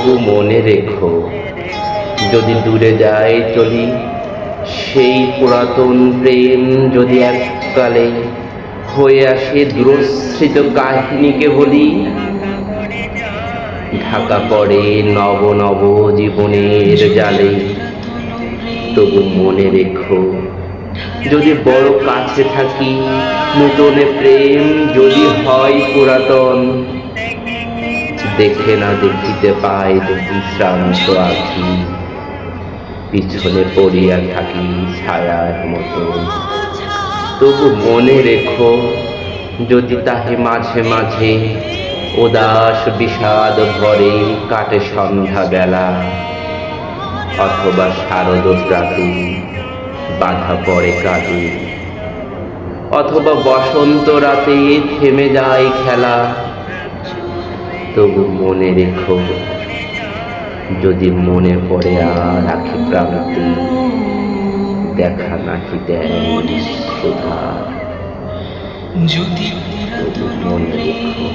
তবু মনে রেখো, যদি দূরে যায় চলি সেই পুরাতন প্রেম, যদি এককালে হয়ে আসে দূরস্মৃত কাহিনীকে বলি, ঢাকা পড়ে নব নব জীবনের জালে, তবু মনে রেখো, যদি বড় কাছে থাকি নূতনে প্রেম যদি হয় পুরাতন, দেখে না দেখিতে পাই দুটি শ্রান্ত আঁখি, পিছনে পড়িয়া থাকি ছায়ার মতো, তবু মনে রেখো, যদি তাহে মাঝে মাঝে উদাস বিষাদ ভরে কাটে সন্ধ্যা বেলা, অথবা শারদ প্রাতে বাধা পড়ে কাঁদে, অথবা বসন্ত রাতে থেমে যায় খেলা, তবু মনে রেখো, যদি মনে পড়ে আর আখি প্রান্তে দেখা নাহি দেয় সুধা, তবু মনে রেখো।